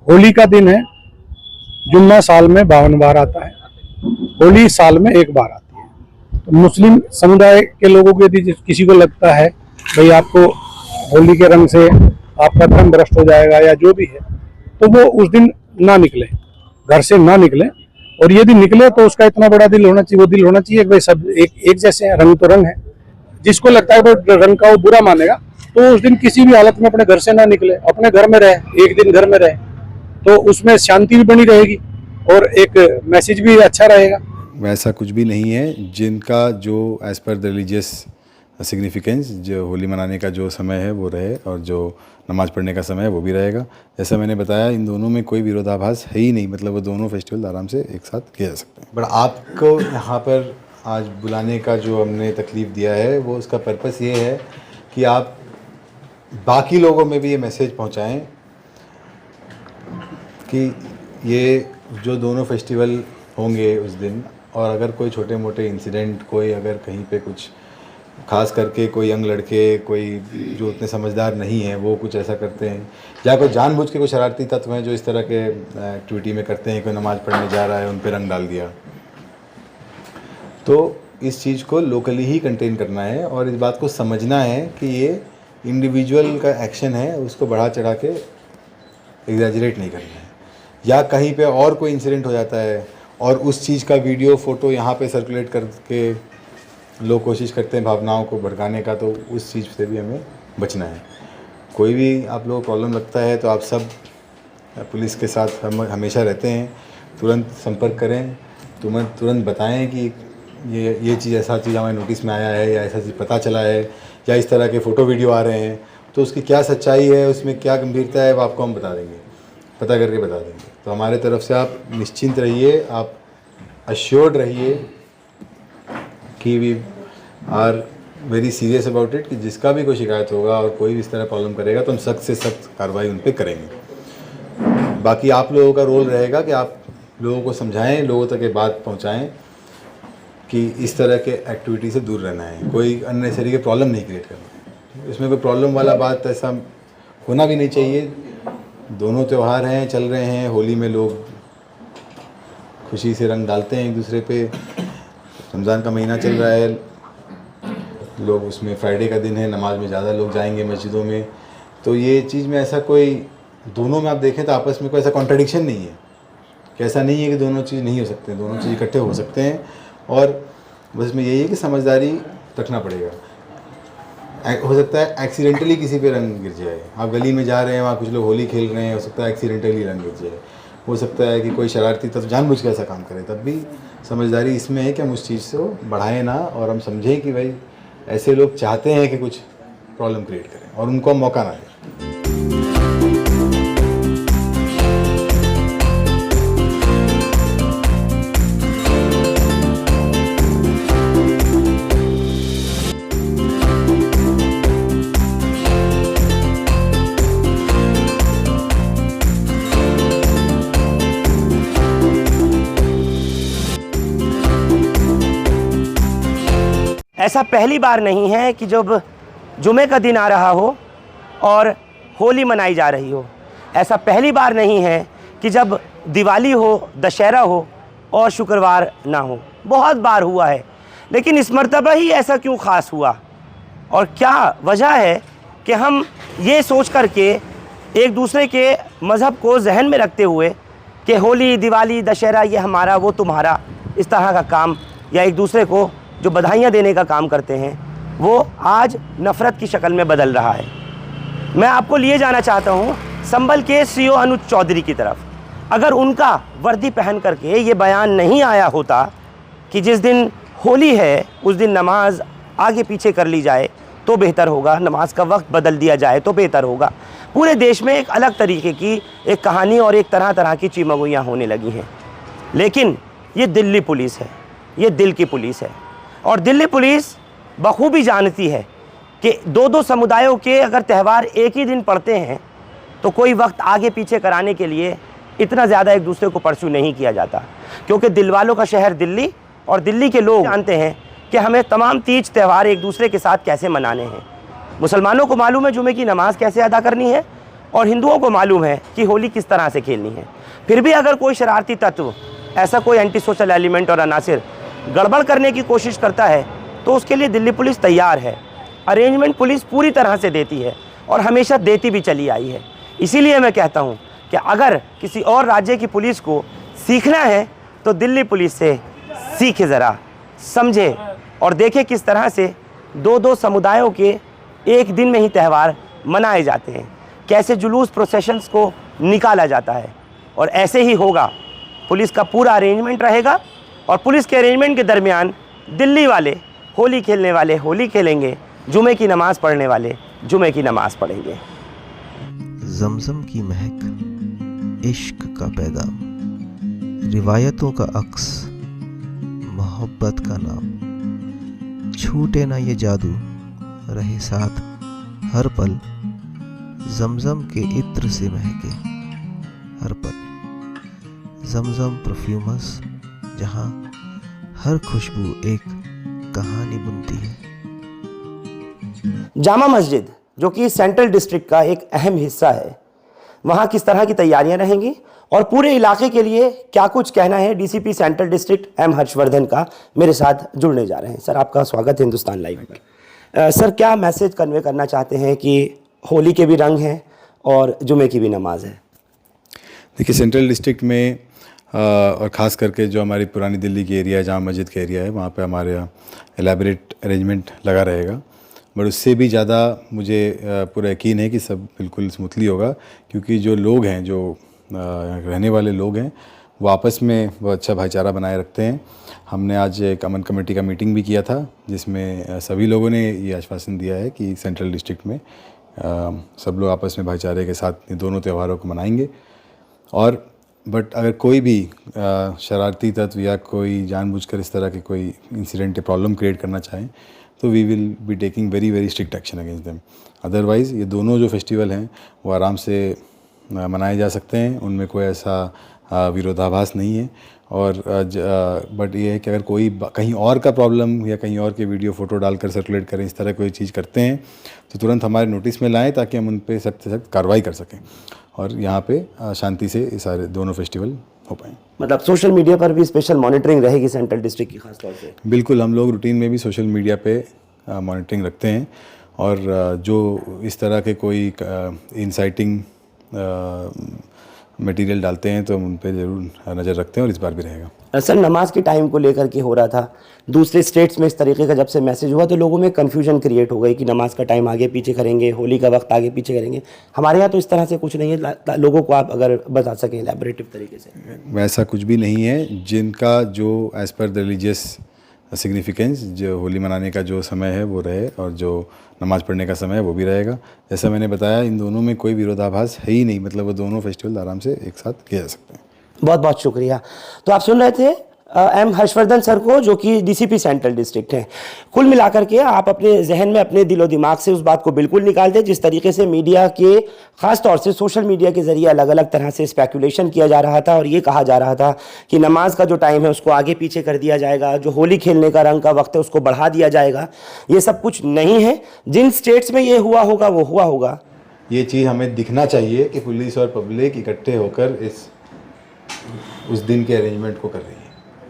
होली का दिन है। जुम्मा साल में 52 बार आता है, होली साल में एक बार आती है। तो मुस्लिम समुदाय के लोगों को यदि किसी को लगता है भाई आपको होली के रंग से आपका धर्म भ्रष्ट हो जाएगा या जो भी है, तो वो उस दिन ना निकले, घर से ना निकले। और यदि निकले तो उसका इतना बड़ा दिल होना चाहिए, वो दिल होना चाहिए कि भाई सब एक जैसे हैं, रंग तो रंग है। जिसको लगता है वो रंग का वो बुरा मानेगा, तो उस दिन किसी भी हालत में अपने घर से ना निकले, अपने घर में रहे, एक दिन घर में रहे, तो उसमें शांति भी बनी रहेगी और एक मैसेज भी अच्छा रहेगा। वैसा कुछ भी नहीं है। जिनका जो as per the religious significance जो होली मनाने का जो समय है वो रहे, और जो नमाज़ पढ़ने का समय है वो भी रहेगा। जैसा मैंने बताया, इन दोनों में कोई विरोधाभास है ही नहीं, मतलब वो दोनों फेस्टिवल आराम से एक साथ किए जा सकते हैं। बट आपको यहाँ पर आज बुलाने का जो हमने तकलीफ़ दिया है, वो उसका पर्पस ये है कि आप बाकी लोगों में भी ये मैसेज पहुँचाएँ कि ये जो दोनों फेस्टिवल होंगे उस दिन, और अगर कोई छोटे मोटे इंसिडेंट, कोई अगर कहीं पे कुछ, खास करके कोई यंग लड़के, कोई जो उतने समझदार नहीं हैं, वो कुछ ऐसा करते हैं, या कोई जानबूझ के कुछ शरारती तत्व हैं जो इस तरह के एक्टिविटी में करते हैं, कोई नमाज़ पढ़ने जा रहा है उन पे रंग डाल दिया, तो इस चीज़ को लोकली ही कंटेन करना है और इस बात को समझना है कि ये इंडिविजुअल का एक्शन है, उसको बढ़ा चढ़ा के एग्जैजरेट नहीं करना है। या कहीं पे और कोई इंसिडेंट हो जाता है और उस चीज़ का वीडियो फ़ोटो यहाँ पे सर्कुलेट करके लोग कोशिश करते हैं भावनाओं को भड़काने का, तो उस चीज़ से भी हमें बचना है। कोई भी आप लोगों को प्रॉब्लम लगता है तो आप सब पुलिस के साथ हम हमेशा रहते हैं, तुरंत संपर्क करें, तुरंत बताएं कि ये चीज़, ऐसा चीज़ हमारे नोटिस में आया है या ऐसा चीज़ पता चला है या इस तरह के फ़ोटो वीडियो आ रहे हैं, तो उसकी क्या सच्चाई है, उसमें क्या गंभीरता है, वो आपको हम बता देंगे, पता करके बता देंगे। तो हमारे तरफ से आप निश्चिंत रहिए, आप अश्योर्ड रहिए कि we are very serious about it, कि जिसका भी कोई शिकायत होगा और कोई भी इस तरह प्रॉब्लम करेगा तो हम सख्त से सख्त कार्रवाई उन पर करेंगे। बाकी आप लोगों का रोल रहेगा कि आप लोगों को समझाएं, लोगों तक ये बात पहुंचाएं कि इस तरह के एक्टिविटी से दूर रहना है, कोई अननेसेसरी के प्रॉब्लम नहीं क्रिएट करना है। इसमें कोई प्रॉब्लम वाला बात ऐसा होना भी नहीं चाहिए। दोनों त्यौहार हैं, चल रहे हैं। होली में लोग खुशी से रंग डालते हैं एक दूसरे पे, रमज़ान का महीना चल रहा है, लोग उसमें फ्राइडे का दिन है, नमाज में ज़्यादा लोग जाएंगे मस्जिदों में, तो ये चीज़ में ऐसा कोई, दोनों में आप देखें तो आपस में कोई ऐसा कॉन्ट्रडिक्शन नहीं है, कि ऐसा नहीं है कि दोनों चीज़ नहीं हो सकते, दोनों चीज़ इकट्ठे हो सकते हैं। और बस में यही है कि समझदारी रखना पड़ेगा। हो सकता है एक्सीडेंटली किसी पे रंग गिर जाए, आप गली में जा रहे हैं, वहाँ कुछ लोग होली खेल रहे हैं, हो सकता है एक्सीडेंटली रंग गिर जाए, हो सकता है कि कोई शरारती तत्व जानबूझ के ऐसा काम करे, तब भी समझदारी इसमें है कि हम उस चीज़ को बढ़ाएं ना, और हम समझें कि भाई ऐसे लोग चाहते हैं कि कुछ प्रॉब्लम क्रिएट करें और उनको हम मौका ना दें। ऐसा पहली बार नहीं है कि जब जुमे का दिन आ रहा हो और होली मनाई जा रही हो। ऐसा पहली बार नहीं है कि जब दिवाली हो, दशहरा हो और शुक्रवार ना हो। बहुत बार हुआ है, लेकिन इस मर्तबा ही ऐसा क्यों ख़ास हुआ, और क्या वजह है कि हम ये सोच कर के एक दूसरे के मज़हब को जहन में रखते हुए कि होली, दिवाली, दशहरा ये हमारा, वो तुम्हारा, इस तरह का काम, या एक दूसरे को जो बधाइयाँ देने का काम करते हैं, वो आज नफ़रत की शक्ल में बदल रहा है। मैं आपको लिए जाना चाहता हूँ संभल के सीओ अनुज चौधरी की तरफ। अगर उनका वर्दी पहन करके ये बयान नहीं आया होता कि जिस दिन होली है उस दिन नमाज आगे पीछे कर ली जाए तो बेहतर होगा, नमाज का वक्त बदल दिया जाए तो बेहतर होगा, पूरे देश में एक अलग तरीके की एक कहानी और एक तरह तरह की चीमगुइयाँ होने लगी हैं। लेकिन ये दिल्ली पुलिस है, ये दिल की पुलिस है, और दिल्ली पुलिस बखूबी जानती है कि दो समुदायों के अगर त्यौहार एक ही दिन पड़ते हैं तो कोई वक्त आगे पीछे कराने के लिए इतना ज़्यादा एक दूसरे को परसू नहीं किया जाता, क्योंकि दिल वालों का शहर दिल्ली, और दिल्ली के लोग जानते हैं कि हमें तमाम तीज त्यौहार एक दूसरे के साथ कैसे मनाने हैं। मुसलमानों को मालूम है जुमे की नमाज़ कैसे अदा करनी है, और हिंदुओं को मालूम है कि होली किस तरह से खेलनी है। फिर भी अगर कोई शरारती तत्व, ऐसा कोई एंटी सोशल एलिमेंट और अनासिर गड़बड़ करने की कोशिश करता है तो उसके लिए दिल्ली पुलिस तैयार है। अरेंजमेंट पुलिस पूरी तरह से देती है और हमेशा देती भी चली आई है। इसीलिए मैं कहता हूँ कि अगर किसी और राज्य की पुलिस को सीखना है तो दिल्ली पुलिस से सीखे, ज़रा समझे और देखे किस तरह से दो दो समुदायों के एक दिन में ही त्यौहार मनाए जाते हैं, कैसे जुलूस प्रोसेशंस को निकाला जाता है। और ऐसे ही होगा, पुलिस का पूरा अरेंजमेंट रहेगा और पुलिस के अरेंजमेंट के दरमियान दिल्ली वाले होली खेलने वाले होली खेलेंगे, जुमे की नमाज़ पढ़ने वाले जुमे की नमाज़ पढ़ेंगे। जमजम की महक, इश्क का पैगाम, रिवायतों का अक्स, मोहब्बत का नाम, छूटे ना ये जादू, रहे साथ हर पल, जमजम के इत्र से महके हर पल। जमजम परफ्यूमस, जहाँ हर खुशबू एक कहानी बुनती है। जामा मस्जिद जो कि सेंट्रल डिस्ट्रिक्ट का एक अहम हिस्सा है, वहाँ किस तरह की तैयारियां रहेंगी और पूरे इलाके के लिए क्या कुछ कहना है DCP central district M Harshvardhan का, मेरे साथ जुड़ने जा रहे हैं। सर, आपका स्वागत है हिंदुस्तान लाइव में। सर, क्या मैसेज कन्वे करना चाहते हैं कि होली के भी रंग हैं और जुमे की भी नमाज है? देखिए, सेंट्रल डिस्ट्रिक्ट में और ख़ास करके जो हमारी पुरानी दिल्ली की एरिया है, जामा मस्जिद का एरिया है, वहाँ पे हमारे यहाँ एलैबोरेट अरेंजमेंट लगा रहेगा। बट उससे भी ज़्यादा मुझे पूरा यकीन है कि सब बिल्कुल स्मूथली होगा, क्योंकि जो लोग हैं, जो रहने वाले लोग हैं, वो आपस में बहुत अच्छा भाईचारा बनाए रखते हैं। हमने आज एक अमन कमेटी का मीटिंग भी किया था, जिसमें सभी लोगों ने ये आश्वासन दिया है कि सेंट्रल डिस्ट्रिक्ट में सब लोग आपस में भाईचारे के साथ इन दोनों त्योहारों को मनाएंगे। और बट अगर कोई भी शरारती तत्व या कोई जानबूझकर इस तरह के कोई इंसिडेंट या प्रॉब्लम क्रिएट करना चाहें तो we will be taking very very strict action against them. Otherwise ये दोनों जो फेस्टिवल हैं वो आराम से मनाए जा सकते हैं, उनमें कोई ऐसा विरोधाभास नहीं है। और बट ये है कि अगर कोई कहीं और का प्रॉब्लम या कहीं और के वीडियो फ़ोटो डालकर सर्कुलेट करें, इस तरह कोई चीज़ करते हैं तो तुरंत हमारे नोटिस में लाएं, ताकि हम उन पे सख्त से सख्त कार्रवाई कर सकें और यहाँ पे शांति से ये सारे दोनों फेस्टिवल हो पाएँ। मतलब सोशल मीडिया पर भी स्पेशल मॉनिटरिंग रहेगी सेंट्रल डिस्ट्रिक्ट की खास तौर से? बिल्कुल, हम लोग रूटीन में भी सोशल मीडिया पे मॉनिटरिंग रखते हैं और जो इस तरह के कोई इंसाइटिंग मटेरियल डालते हैं तो हम उन पे ज़रूर नज़र रखते हैं और इस बार भी रहेगा। सर, नमाज के टाइम को लेकर के हो रहा था, दूसरे स्टेट्स में इस तरीके का जब से मैसेज हुआ तो लोगों में कन्फ्यूजन क्रिएट हो गई कि नमाज का टाइम आगे पीछे करेंगे, होली का वक्त आगे पीछे करेंगे। हमारे यहाँ तो इस तरह से कुछ नहीं है, लोगों को आप अगर बता सकें एलैबोरेटिव तरीके से। वैसा कुछ भी नहीं है। जिनका जो as per the religious significance, जो होली मनाने का जो समय है वो रहे और जो नमाज़ पढ़ने का समय है वो भी रहेगा। जैसा मैंने बताया, इन दोनों में कोई विरोधाभास है ही नहीं, मतलब वो दोनों फेस्टिवल आराम से एक साथ किए जा सकते हैं। बहुत बहुत शुक्रिया। तो आप सुन रहे थे एम हर्षवर्धन सर को, जो कि डीसीपी सेंट्रल डिस्ट्रिक्ट हैं। कुल मिलाकर के आप अपने जहन में, अपने दिलो दिमाग से उस बात को बिल्कुल निकाल दें जिस तरीके से मीडिया के, ख़ास तौर से सोशल मीडिया के ज़रिए अलग अलग तरह से स्पेकुलेशन किया जा रहा था और ये कहा जा रहा था कि नमाज का जो टाइम है उसको आगे पीछे कर दिया जाएगा, जो होली खेलने का रंग का वक्त है उसको बढ़ा दिया जाएगा। ये सब कुछ नहीं है। जिन स्टेट्स में ये हुआ होगा वो हुआ होगा। ये चीज़ हमें दिखना चाहिए कि पुलिस और पब्लिक इकट्ठे होकर उस दिन के अरेंजमेंट को कर रही है।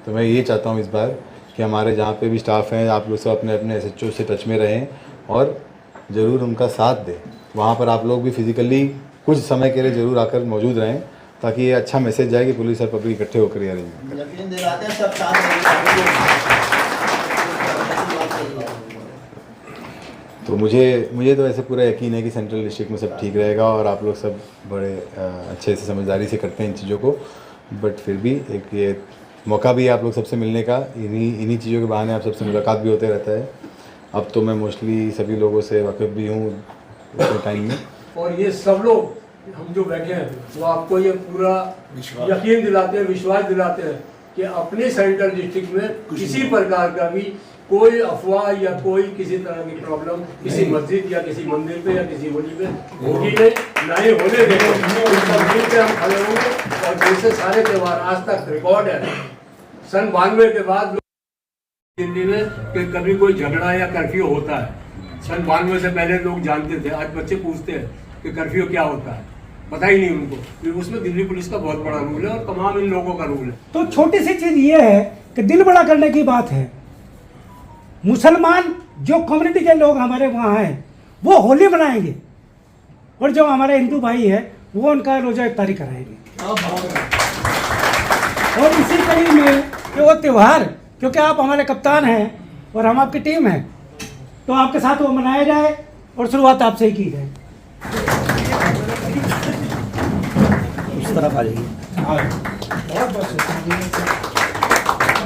तो मैं ये चाहता हूँ इस बार कि हमारे जहाँ पे भी स्टाफ हैं, आप लोग सब अपने अपने SHO से टच में रहें और ज़रूर उनका साथ दें। वहाँ पर आप लोग भी फिज़िकली कुछ समय के लिए ज़रूर आकर मौजूद रहें, ताकि ये अच्छा मैसेज जाए कि पुलिस और पब्लिक इकट्ठे होकर ये अरेंजमेंट करें। तो मुझे तो ऐसे पूरा यकीन है कि सेंट्रल डिस्ट्रिक्ट में सब ठीक रहेगा और आप लोग सब बड़े अच्छे से समझदारी से करते हैं इन चीज़ों को। बट फिर भी एक ये मौका भी है आप लोग सबसे मिलने का, इन्हीं चीज़ों के बहाने आप सबसे मुलाकात भी होते रहता है। अब तो मैं मोस्टली सभी लोगों से वाकिफ़ भी हूँ उस टाइम में। और ये सब लोग हम जो बैठे हैं वो आपको ये पूरा यकीन दिलाते हैं, विश्वास दिलाते हैं कि अपने सेंट्रल डिस्ट्रिक्ट में किसी प्रकार का भी कोई अफवाह या कोई किसी तरह की प्रॉब्लम किसी मस्जिद या किसी मंदिर पे या किसी होली पे होगी नहीं, ना ही होने देंगे। हम खड़े होंगे और जैसे सारे त्यौहार आज तक रिकॉर्ड है, सन 92 के बाद दिल्ली में कि कभी कोई झगड़ा या कर्फ्यू होता है। सन 92 से पहले लोग जानते थे, आज बच्चे पूछते हैं कि कर्फ्यू क्या होता है। पता ही नहीं उनको, क्योंकि उसमें दिल्ली पुलिस का बहुत बड़ा रोल है और तमाम इन लोगों का रोल है। तो छोटी सी चीज ये है कि दिल बड़ा करने की बात है। मुसलमान जो कम्युनिटी के लोग हमारे वहाँ हैं वो होली मनाएंगे और जो हमारे हिंदू भाई है वो उनका रोजा इफ्तारी कराएंगे। और इसी कड़ी में कि वो त्यौहार, क्योंकि आप हमारे कप्तान हैं और हम आपकी टीम है, तो आपके साथ वो मनाया जाए और शुरुआत आपसे ही की जाए। उस तरफ आ जाइए।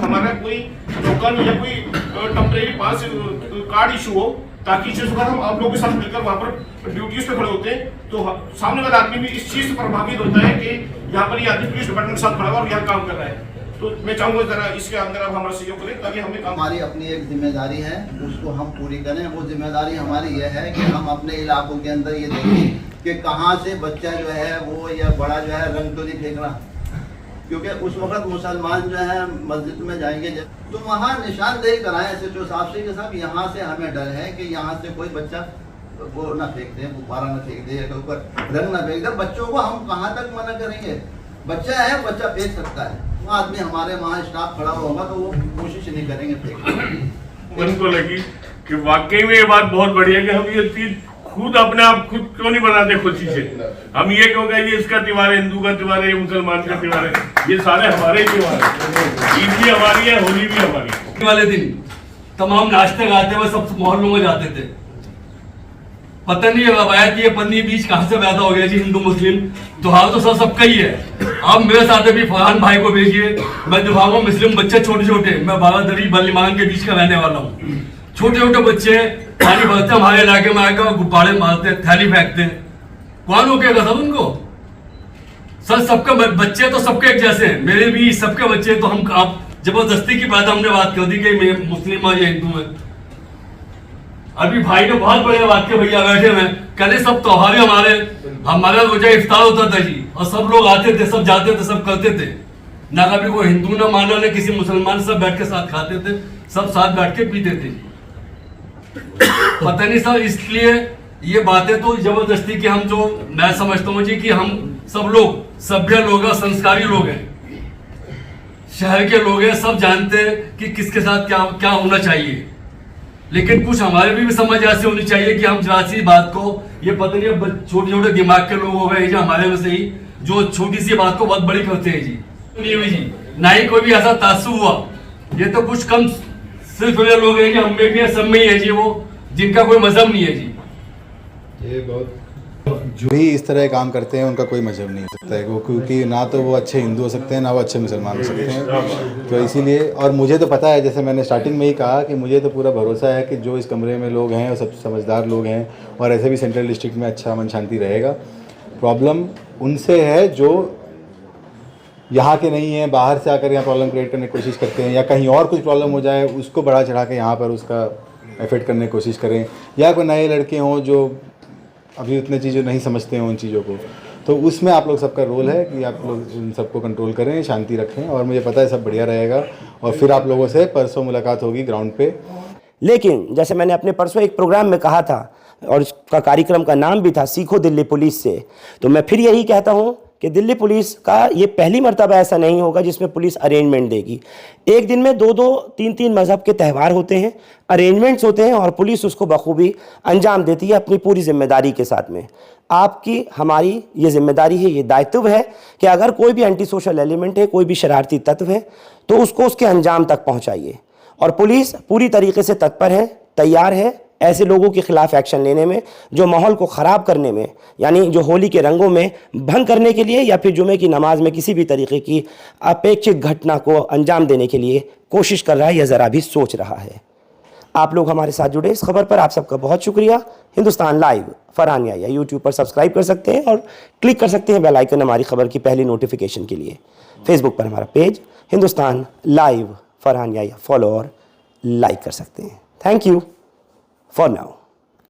हमारा कोई टोकन या कोई टेम्परेरी पास कार्ड इशू हो, ताकि जिस बार हम आप लोगों के साथ मिलकर वहाँ पर ड्यूटीज पे खड़े होते हैं तो सामने वाला आदमी भी इस चीज से प्रभावित होता है कि यहाँ पर ये आदमी पुलिस डिपार्टमेंट के साथ खड़ा हुआ और यहाँ काम कर रहा है। तो मैं चाहूंगा जरा इसके अंदर आप हमारा सहयोग करें ताकि हमें काम। हमारी अपनी एक जिम्मेदारी है, उसको हम पूरी करें। वो जिम्मेदारी हमारी यह है कि हम अपने इलाकों के अंदर ये देखें कि कहाँ से बच्चा जो है वो या बड़ा जो है रंग तो नहीं फेंक रहा, क्योंकि उस वक्त मुसलमान जो है मस्जिद में जाएंगे तो वहाँ निशानदेही कराएं SHO साहब से कि साहब यहाँ से हमें डर है कि यहाँ से कोई बच्चा वो ना फेंक दे, गुब्बारा ना फेंक दे, ऊपर रंग ना फेंक दे। बच्चों को हम कहाँ तक मना करेंगे? बच्चा है, बच्चा फेंक सकता है। वो आदमी हमारे वहाँ स्टाफ खड़ा होगा तो वो कोशिश नहीं करेंगे फेंकने। उनको लगी कि वाकई में ये बात बहुत बढ़िया कि हम ये चीज खुद अपने आप खुद क्यों नहीं बनाते खुशी से। हम ये क्यों कहें ये इसका त्योहार है, हिंदू का त्योहार है, मुसलमान का त्योहार है, ये सारे हमारे त्योहार है। ईद भी हमारी है, होली भी हमारी है। वाले दिन तमाम नाश्ते गाते हुए सब मोहल्लों में जाते थे। पता नहीं रवायत ये पन्नी बीच कहाँ से पैदा हो गया जी। हिंदू मुस्लिम त्योहार तो सबका ही है। आप मेरे साथ भी फरहान भाई को भेजिए, मैं दिखाऊंगा मुस्लिम बच्चे छोटे छोटे, मैं बारादरी बलीमान के बीच का रहने वाला हूँ। छोटे छोटे बच्चे पानी भरते हमारे इलाके में आकर गुब्बारे मारते, थैली फेंकते। कौन रोकेगा सब उनको? सर सबके बच्चे तो सबके एक जैसे हैं, मेरे भी सबके बच्चे। तो हम आप जबरदस्ती की बात हमने बात कर दी कि मैं मुस्लिम है या हिंदू है। अभी भाई ने बहुत बढ़िया बात की, भैया बैठे हुए कहते सब त्योहार हमारा रोजा इफ्तार होता था जी, और सब लोग आते थे, सब जाते थे, सब करते थे ना। कभी कोई हिंदू ना माना ना किसी मुसलमान, सब बैठ के साथ खाते थे, सब साथ बैठ के पीते थे। पता नहीं सर, इसलिए ये बातें तो जबरदस्ती की हम जो मैं समझता हूँ जी कि हम सब लोग सभ्य लोग हैं, संस्कारी लोग हैं, शहर के लोग हैं, सब जानते हैं कि किसके साथ क्या क्या होना चाहिए। लेकिन कुछ हमारे भी समझ ऐसी होनी चाहिए कि हम जरा सी बात को, ये पता नहीं छोटे छोटे दिमाग के लोग हो गए जो हमारे में से ही जो छोटी सी बात को बहुत बड़ी करते हैं जी। नहीं हुई जी, ना ही कोई भी ऐसा तासुब हुआ। ये तो कुछ कम सिर्फ वे लोग हैं कि हम में भी है, सब में ही है जी, वो जिनका कोई मजहब नहीं है जी। ये बहुत जो भी इस तरह काम करते हैं उनका कोई मजहब नहीं हो सकता है वो, क्योंकि ना तो वो अच्छे हिंदू हो सकते हैं ना वो अच्छे मुसलमान हो सकते हैं। तो इसीलिए, और मुझे तो पता है, जैसे मैंने स्टार्टिंग में ही कहा कि मुझे तो पूरा भरोसा है कि जो इस कमरे में लोग हैं वो सब समझदार लोग हैं और ऐसे भी सेंट्रल डिस्ट्रिक्ट में अच्छा अमन शांति रहेगा। प्रॉब्लम उनसे है जो यहाँ के नहीं हैं, बाहर से आकर यहाँ प्रॉब्लम क्रिएट करने की कोशिश करते हैं, या कहीं और कुछ प्रॉब्लम हो जाए उसको बढ़ा चढ़ा के यहाँ पर उसका एफेक्ट करने की कोशिश करें, या कोई नए लड़के हों जो अभी उतने चीज़ें नहीं समझते हैं उन चीज़ों को। तो उसमें आप लोग सबका रोल है कि आप लोग उन सबको कंट्रोल करें, शांति रखें, और मुझे पता है सब बढ़िया रहेगा। और फिर आप लोगों से परसों मुलाकात होगी ग्राउंड पे। लेकिन जैसे मैंने अपने परसों एक प्रोग्राम में कहा था, और उसका कार्यक्रम का नाम भी था सीखो दिल्ली पुलिस से, तो मैं फिर यही कहता हूँ कि दिल्ली पुलिस का ये पहली मर्तबा ऐसा नहीं होगा जिसमें पुलिस अरेंजमेंट देगी। एक दिन में 2-2, 3-3 मज़हब के त्यौहार होते हैं, अरेंजमेंट्स होते हैं, और पुलिस उसको बखूबी अंजाम देती है अपनी पूरी जिम्मेदारी के साथ में। आपकी हमारी ये जिम्मेदारी है, ये दायित्व है कि अगर कोई भी एंटी सोशल एलिमेंट है, कोई भी शरारती तत्व है, तो उसको उसके अंजाम तक पहुँचाइए। और पुलिस पूरी तरीके से तत्पर है, तैयार है ऐसे लोगों के खिलाफ एक्शन लेने में जो माहौल को ख़राब करने में, यानी जो होली के रंगों में भंग करने के लिए या फिर जुमे की नमाज में किसी भी तरीके की अपेक्षित घटना को अंजाम देने के लिए कोशिश कर रहा है या ज़रा भी सोच रहा है। आप लोग हमारे साथ जुड़े इस खबर पर आप सबका बहुत शुक्रिया। हिंदुस्तान लाइव फरहान याया यूट्यूब पर सब्सक्राइब कर सकते हैं और क्लिक कर सकते हैं बेल आइकन हमारी खबर की पहली नोटिफिकेशन के लिए। फेसबुक पर हमारा पेज हिंदुस्तान लाइव फरहान याया फॉलो और लाइक कर सकते हैं। Thank you for now.